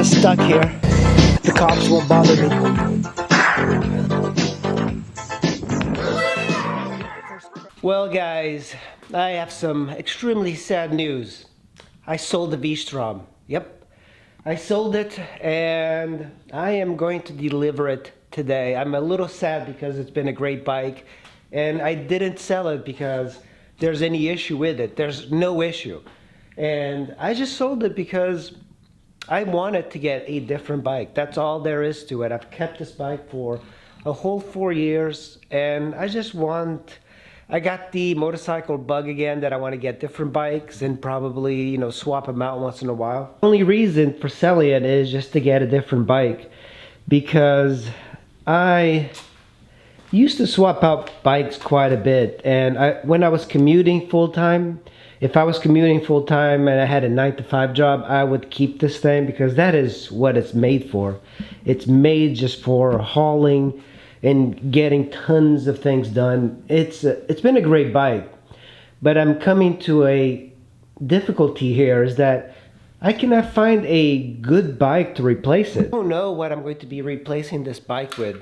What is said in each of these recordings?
stuck here. The cops won't bother me. Well guys, I have some extremely sad news. I sold the vstrom. Yep, I sold it and I am going to deliver it today. I'm a little sad because it's been a great bike and I didn't sell it because there's any issue with it. There's no issue. And I just sold it because I wanted to get a different bike. That's all there is to it. I've kept this bike for a whole 4 years and I got the motorcycle bug again that I want to get different bikes and probably, swap them out once in a while. The only reason for selling it is just to get a different bike because I used to swap out bikes quite a bit. And when I was commuting full-time, if I was commuting full-time and I had a 9-to-5 job, I would keep this thing because that is what it's made for. It's made just for hauling and getting tons of things done. It's been a great bike, but I'm coming to a difficulty here is that I cannot find a good bike to replace it. I don't know what I'm going to be replacing this bike with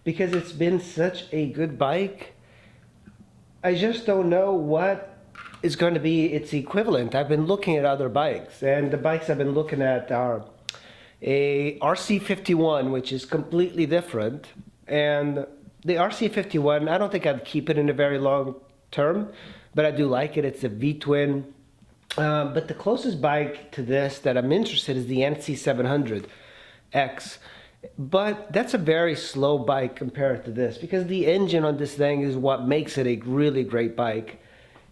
because it's been such a good bike. I just don't know what is going to be its equivalent. I've been looking at other bikes and the bikes I've been looking at are a RC51, which is completely different. And the RC51, I don't think I'd keep it in a very long term, but I do like it. It's a V-twin. But the closest bike to this that I'm interested is the NC700X. But that's a very slow bike compared to this because the engine on this thing is what makes it a really great bike.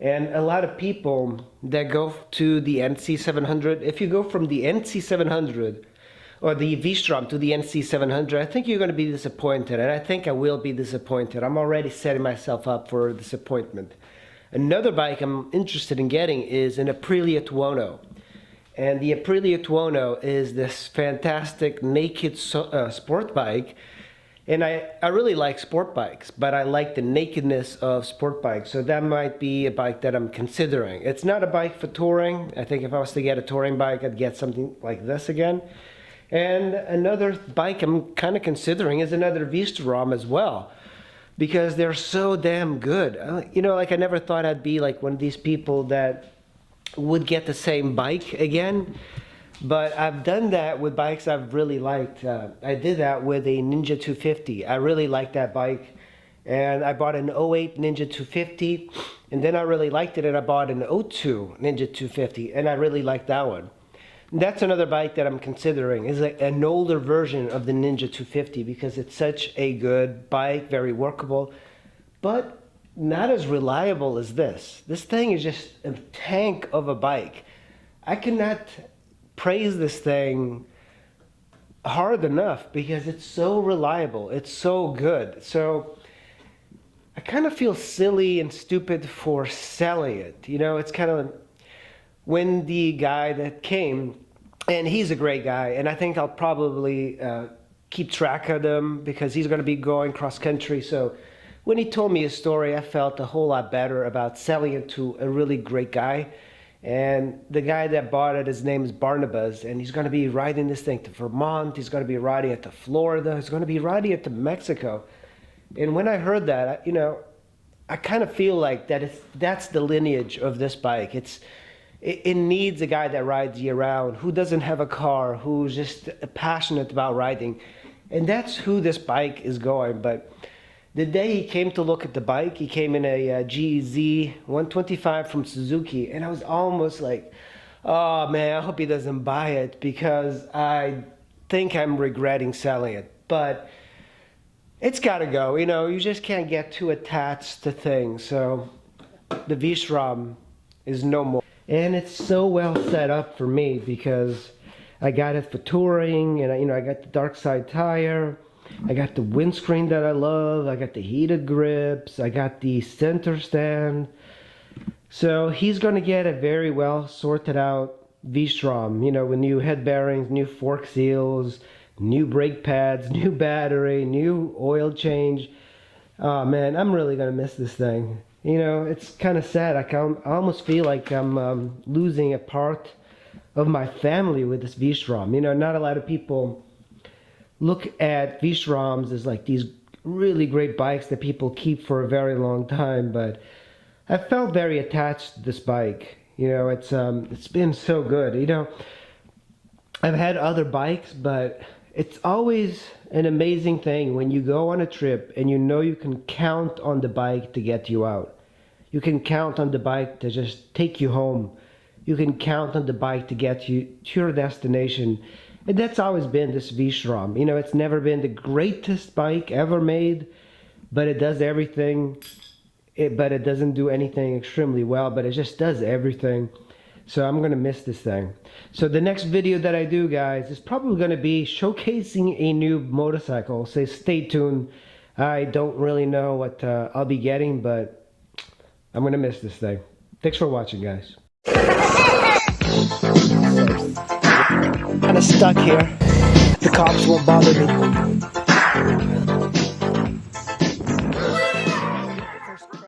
And a lot of people that go to the NC700, if you go from the NC700 or the vstrom to the NC700, I think you're going to be disappointed, and I think I will be disappointed. I'm already setting myself up for disappointment. Another bike I'm interested in getting is an Aprilia Tuono. And the Aprilia Tuono is this fantastic naked sport bike. And I really like sport bikes, but I like the nakedness of sport bikes. So that might be a bike that I'm considering. It's not a bike for touring. I think if I was to get a touring bike, I'd get something like this again. And another bike I'm kind of considering is another vstrom as well, because they're so damn good. Like I never thought I'd be like one of these people that would get the same bike again, but I've done that with bikes I've really liked. I did that with a Ninja 250. I really liked that bike, and I bought an '08 Ninja 250, and then I really liked it, and I bought an '02 Ninja 250, and I really liked that one. That's another bike that I'm considering, is an older version of the Ninja 250 because it's such a good bike, very workable, but not as reliable as this. This thing is just a tank of a bike. I cannot praise this thing hard enough because it's so reliable. It's so good. So I kind of feel silly and stupid for selling it. It's kind of when the guy that came, and he's a great guy, and I think I'll probably keep track of him because he's going to be going cross country. So when he told me his story, I felt a whole lot better about selling it to a really great guy. And the guy that bought it, his name is Barnabas, and he's going to be riding this thing to Vermont. He's going to be riding it to Florida. He's going to be riding it to Mexico. And when I heard that, I kind of feel like that's the lineage of this bike. It needs a guy that rides year-round, who doesn't have a car, who's just passionate about riding. And that's who this bike is going. But the day he came to look at the bike, he came in a GZ 125 from Suzuki. And I was almost like, oh man, I hope he doesn't buy it because I think I'm regretting selling it. But it's got to go. You just can't get too attached to things. So the vstrom is no more. And it's so well set up for me because I got it for touring, and I got the dark side tire, I got the windscreen that I love, I got the heated grips, I got the center stand. So he's going to get a very well sorted out vstrom, with new head bearings, new fork seals, new brake pads, new battery, new oil change. Oh man, I'm really going to miss this thing. It's kind of sad. I almost feel like I'm losing a part of my family with this vstrom. You know, not a lot of people look at vstroms as like these really great bikes that people keep for a very long time, but I felt very attached to this bike. You know, it's been so good. You know, I've had other bikes, but it's always an amazing thing when you go on a trip and you know you can count on the bike to get you out. You can count on the bike to just take you home. You can count on the bike to get you to your destination. And that's always been this V-Strom. You know, it's never been the greatest bike ever made, but it does everything. But it doesn't do anything extremely well, but it just does everything. So I'm gonna miss this thing. So the next video that I do, guys, is probably gonna be showcasing a new motorcycle. So stay tuned. I don't really know what I'll be getting, but I'm gonna miss this thing. Thanks for watching, guys. Kind of stuck here. The cops won't bother me.